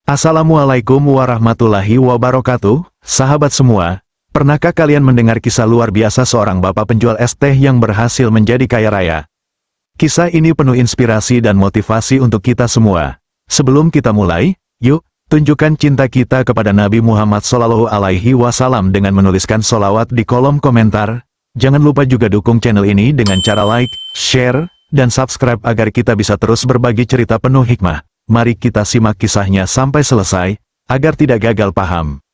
Assalamualaikum warahmatullahi wabarakatuh, sahabat semua. Pernahkah kalian mendengar kisah luar biasa seorang bapak penjual es teh yang berhasil menjadi kaya raya? Kisah ini penuh inspirasi dan motivasi untuk kita semua. Sebelum kita mulai, yuk, tunjukkan cinta kita kepada Nabi Muhammad SAW dengan menuliskan sholawat di kolom komentar. Jangan lupa juga dukung channel ini dengan cara like, share, dan subscribe agar kita bisa terus berbagi cerita penuh hikmah. Mari kita simak kisahnya sampai selesai, agar tidak gagal paham.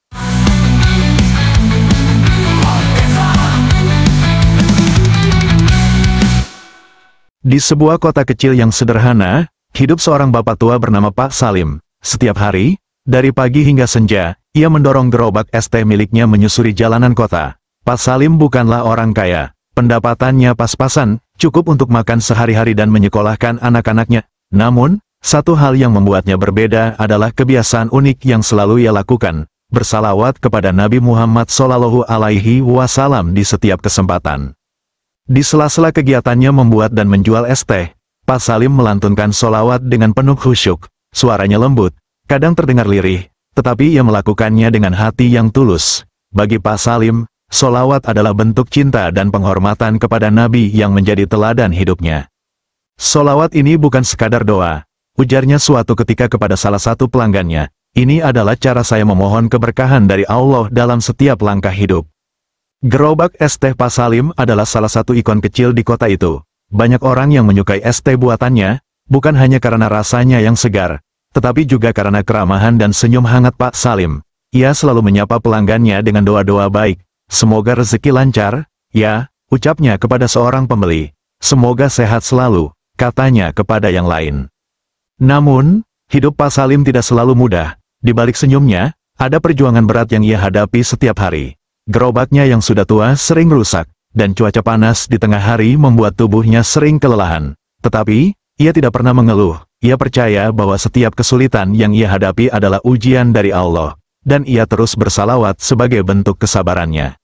Di sebuah kota kecil yang sederhana, hidup seorang bapak tua bernama Pak Salim. Setiap hari, dari pagi hingga senja, ia mendorong gerobak es teh miliknya menyusuri jalanan kota. Pak Salim bukanlah orang kaya. Pendapatannya pas-pasan, cukup untuk makan sehari-hari dan menyekolahkan anak-anaknya. Namun, satu hal yang membuatnya berbeda adalah kebiasaan unik yang selalu ia lakukan, bersalawat kepada Nabi Muhammad SAW di setiap kesempatan. Di sela-sela kegiatannya membuat dan menjual es teh, Pak Salim melantunkan sholawat dengan penuh khusyuk. Suaranya lembut, kadang terdengar lirih, tetapi ia melakukannya dengan hati yang tulus. Bagi Pak Salim, sholawat adalah bentuk cinta dan penghormatan kepada Nabi yang menjadi teladan hidupnya. Sholawat ini bukan sekadar doa. Ujarnya suatu ketika kepada salah satu pelanggannya, "Ini adalah cara saya memohon keberkahan dari Allah dalam setiap langkah hidup." Gerobak es teh Pak Salim adalah salah satu ikon kecil di kota itu. Banyak orang yang menyukai es teh buatannya, bukan hanya karena rasanya yang segar, tetapi juga karena keramahan dan senyum hangat Pak Salim. Ia selalu menyapa pelanggannya dengan doa-doa baik. "Semoga rezeki lancar, ya," ucapnya kepada seorang pembeli. "Semoga sehat selalu," katanya kepada yang lain. Namun, hidup Pak Salim tidak selalu mudah. Di balik senyumnya, ada perjuangan berat yang ia hadapi setiap hari. Gerobaknya yang sudah tua sering rusak, dan cuaca panas di tengah hari membuat tubuhnya sering kelelahan. Tetapi, ia tidak pernah mengeluh. Ia percaya bahwa setiap kesulitan yang ia hadapi adalah ujian dari Allah, dan ia terus bersalawat sebagai bentuk kesabarannya.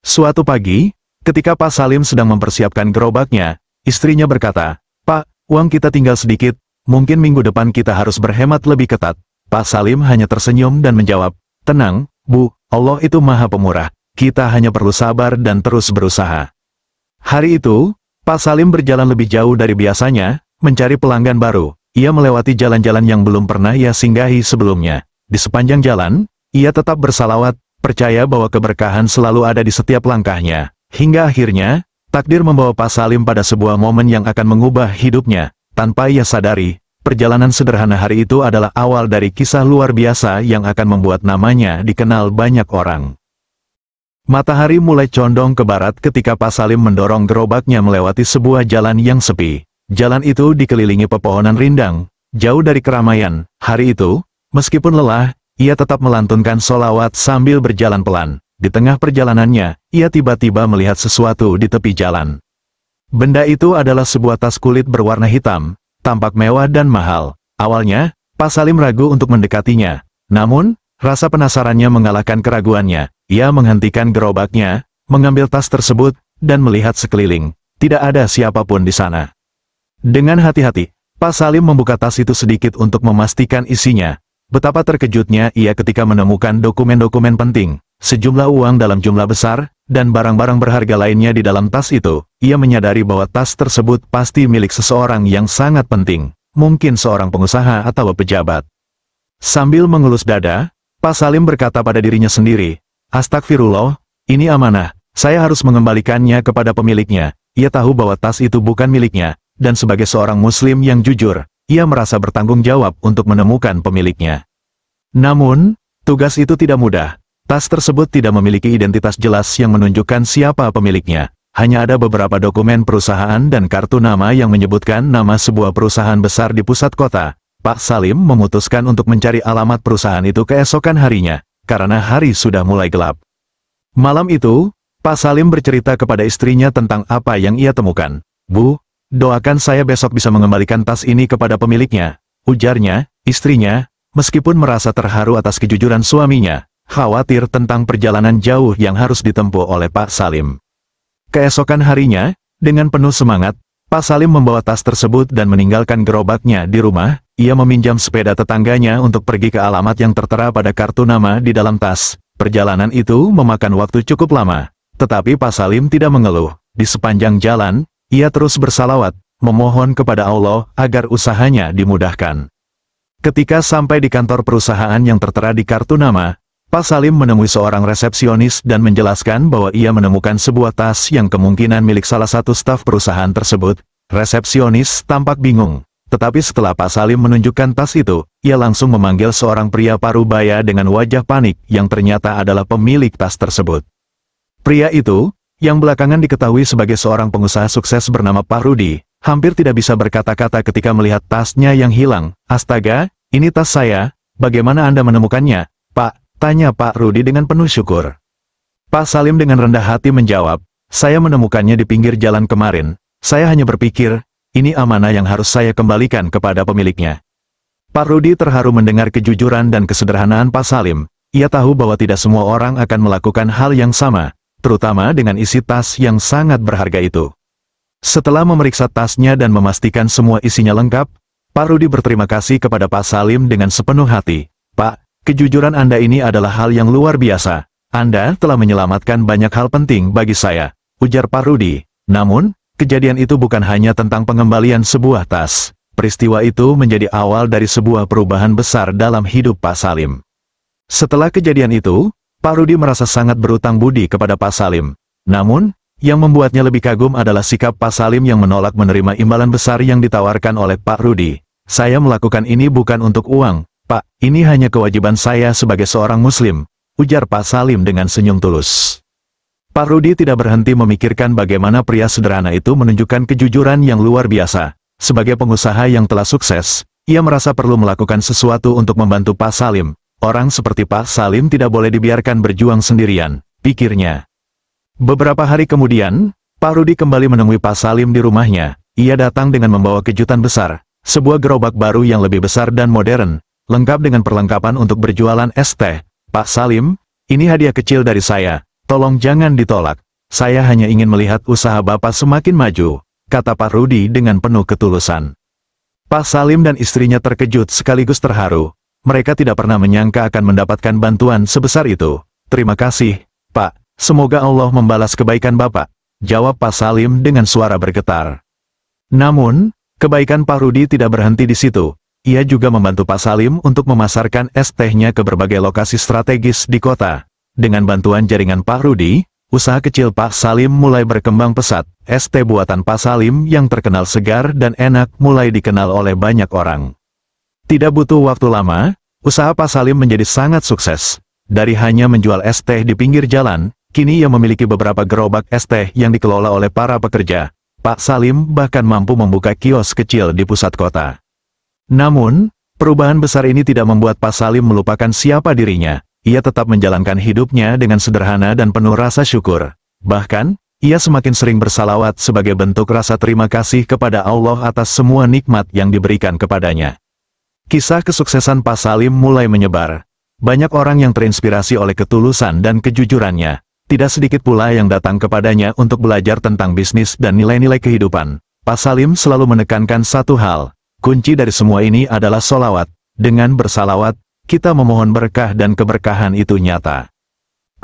Suatu pagi, ketika Pak Salim sedang mempersiapkan gerobaknya, istrinya berkata, "Pak, uang kita tinggal sedikit. Mungkin minggu depan kita harus berhemat lebih ketat." Pak Salim hanya tersenyum dan menjawab, "Tenang, Bu, Allah itu Maha Pemurah. Kita hanya perlu sabar dan terus berusaha." Hari itu, Pak Salim berjalan lebih jauh dari biasanya, mencari pelanggan baru. Ia melewati jalan-jalan yang belum pernah ia singgahi sebelumnya. Di sepanjang jalan, ia tetap bersalawat, percaya bahwa keberkahan selalu ada di setiap langkahnya. Hingga akhirnya, takdir membawa Pak Salim pada sebuah momen yang akan mengubah hidupnya. Tanpa ia sadari, perjalanan sederhana hari itu adalah awal dari kisah luar biasa yang akan membuat namanya dikenal banyak orang. Matahari mulai condong ke barat ketika Pak Salim mendorong gerobaknya melewati sebuah jalan yang sepi. Jalan itu dikelilingi pepohonan rindang, jauh dari keramaian. Hari itu, meskipun lelah, ia tetap melantunkan sholawat sambil berjalan pelan. Di tengah perjalanannya, ia tiba-tiba melihat sesuatu di tepi jalan. Benda itu adalah sebuah tas kulit berwarna hitam, tampak mewah dan mahal. Awalnya, Pak Salim ragu untuk mendekatinya. Namun, rasa penasarannya mengalahkan keraguannya. Ia menghentikan gerobaknya, mengambil tas tersebut, dan melihat sekeliling. Tidak ada siapapun di sana. Dengan hati-hati, Pak Salim membuka tas itu sedikit untuk memastikan isinya. Betapa terkejutnya ia ketika menemukan dokumen-dokumen penting, sejumlah uang dalam jumlah besar, dan barang-barang berharga lainnya di dalam tas itu. Ia menyadari bahwa tas tersebut pasti milik seseorang yang sangat penting, mungkin seorang pengusaha atau pejabat. Sambil mengelus dada, Pak Salim berkata pada dirinya sendiri, "Astagfirullah, ini amanah, saya harus mengembalikannya kepada pemiliknya." Ia tahu bahwa tas itu bukan miliknya, dan sebagai seorang muslim yang jujur, ia merasa bertanggung jawab untuk menemukan pemiliknya. Namun, tugas itu tidak mudah. Tas tersebut tidak memiliki identitas jelas yang menunjukkan siapa pemiliknya. Hanya ada beberapa dokumen perusahaan dan kartu nama yang menyebutkan nama sebuah perusahaan besar di pusat kota. Pak Salim memutuskan untuk mencari alamat perusahaan itu keesokan harinya, karena hari sudah mulai gelap. Malam itu, Pak Salim bercerita kepada istrinya tentang apa yang ia temukan. "Bu, doakan saya besok bisa mengembalikan tas ini kepada pemiliknya," ujarnya. Istrinya, meskipun merasa terharu atas kejujuran suaminya, khawatir tentang perjalanan jauh yang harus ditempuh oleh Pak Salim. Keesokan harinya, dengan penuh semangat, Pak Salim membawa tas tersebut dan meninggalkan gerobaknya di rumah. ia meminjam sepeda tetangganya untuk pergi ke alamat yang tertera pada kartu nama di dalam tas. Perjalanan itu memakan waktu cukup lama. Tetapi Pak Salim tidak mengeluh. Di sepanjang jalan, ia terus bersalawat, memohon kepada Allah agar usahanya dimudahkan. Ketika sampai di kantor perusahaan yang tertera di kartu nama, Pak Salim menemui seorang resepsionis dan menjelaskan bahwa ia menemukan sebuah tas yang kemungkinan milik salah satu staf perusahaan tersebut. Resepsionis tampak bingung. Tetapi setelah Pak Salim menunjukkan tas itu, ia langsung memanggil seorang pria parubaya dengan wajah panik yang ternyata adalah pemilik tas tersebut. Pria itu, yang belakangan diketahui sebagai seorang pengusaha sukses bernama Pak Rudi, hampir tidak bisa berkata-kata ketika melihat tasnya yang hilang. "Astaga, ini tas saya, bagaimana Anda menemukannya, Pak?" tanya Pak Rudi dengan penuh syukur. Pak Salim dengan rendah hati menjawab, "Saya menemukannya di pinggir jalan kemarin. Saya hanya berpikir, ini amanah yang harus saya kembalikan kepada pemiliknya." Pak Rudi terharu mendengar kejujuran dan kesederhanaan Pak Salim. Ia tahu bahwa tidak semua orang akan melakukan hal yang sama, terutama dengan isi tas yang sangat berharga itu. Setelah memeriksa tasnya dan memastikan semua isinya lengkap, Pak Rudi berterima kasih kepada Pak Salim dengan sepenuh hati. "Pak, kejujuran Anda ini adalah hal yang luar biasa. Anda telah menyelamatkan banyak hal penting bagi saya," ujar Pak Rudi. Namun, kejadian itu bukan hanya tentang pengembalian sebuah tas. Peristiwa itu menjadi awal dari sebuah perubahan besar dalam hidup Pak Salim. Setelah kejadian itu, Pak Rudi merasa sangat berutang budi kepada Pak Salim. Namun, yang membuatnya lebih kagum adalah sikap Pak Salim yang menolak menerima imbalan besar yang ditawarkan oleh Pak Rudi. "Saya melakukan ini bukan untuk uang, Pak. Ini hanya kewajiban saya sebagai seorang Muslim," ujar Pak Salim dengan senyum tulus. Pak Rudi tidak berhenti memikirkan bagaimana pria sederhana itu menunjukkan kejujuran yang luar biasa. Sebagai pengusaha yang telah sukses, ia merasa perlu melakukan sesuatu untuk membantu Pak Salim. Orang seperti Pak Salim tidak boleh dibiarkan berjuang sendirian, pikirnya. Beberapa hari kemudian, Pak Rudi kembali menemui Pak Salim di rumahnya. Ia datang dengan membawa kejutan besar, sebuah gerobak baru yang lebih besar dan modern, lengkap dengan perlengkapan untuk berjualan es teh. "Pak Salim, ini hadiah kecil dari saya. Tolong jangan ditolak. Saya hanya ingin melihat usaha Bapak semakin maju," kata Pak Rudi dengan penuh ketulusan. Pak Salim dan istrinya terkejut sekaligus terharu. Mereka tidak pernah menyangka akan mendapatkan bantuan sebesar itu. "Terima kasih, Pak. Semoga Allah membalas kebaikan Bapak," jawab Pak Salim dengan suara bergetar. Namun, kebaikan Pak Rudi tidak berhenti di situ. Ia juga membantu Pak Salim untuk memasarkan es tehnya ke berbagai lokasi strategis di kota. Dengan bantuan jaringan Pak Rudi, usaha kecil Pak Salim mulai berkembang pesat. Es teh buatan Pak Salim yang terkenal segar dan enak mulai dikenal oleh banyak orang. Tidak butuh waktu lama, usaha Pak Salim menjadi sangat sukses. Dari hanya menjual es teh di pinggir jalan, kini ia memiliki beberapa gerobak es teh yang dikelola oleh para pekerja. Pak Salim bahkan mampu membuka kios kecil di pusat kota. Namun, perubahan besar ini tidak membuat Pak Salim melupakan siapa dirinya. Ia tetap menjalankan hidupnya dengan sederhana dan penuh rasa syukur. Bahkan, ia semakin sering bersalawat sebagai bentuk rasa terima kasih kepada Allah atas semua nikmat yang diberikan kepadanya. Kisah kesuksesan Pak Salim mulai menyebar. Banyak orang yang terinspirasi oleh ketulusan dan kejujurannya. Tidak sedikit pula yang datang kepadanya untuk belajar tentang bisnis dan nilai-nilai kehidupan. Pak Salim selalu menekankan satu hal. Kunci dari semua ini adalah solawat. Dengan bersalawat, kita memohon berkah dan keberkahan itu nyata.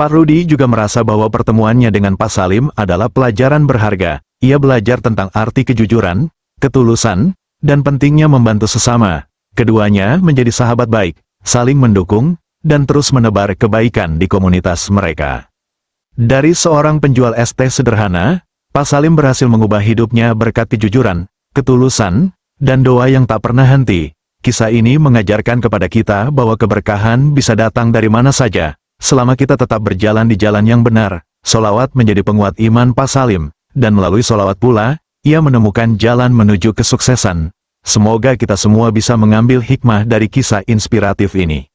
Pak Rudi juga merasa bahwa pertemuannya dengan Pak Salim adalah pelajaran berharga. Ia belajar tentang arti kejujuran, ketulusan, dan pentingnya membantu sesama. Keduanya menjadi sahabat baik, saling mendukung, dan terus menebar kebaikan di komunitas mereka. Dari seorang penjual es teh sederhana, Pak Salim berhasil mengubah hidupnya berkat kejujuran, ketulusan, dan doa yang tak pernah henti. Kisah ini mengajarkan kepada kita bahwa keberkahan bisa datang dari mana saja, selama kita tetap berjalan di jalan yang benar. Solawat menjadi penguat iman Pak Salim, dan melalui solawat pula, ia menemukan jalan menuju kesuksesan. Semoga kita semua bisa mengambil hikmah dari kisah inspiratif ini.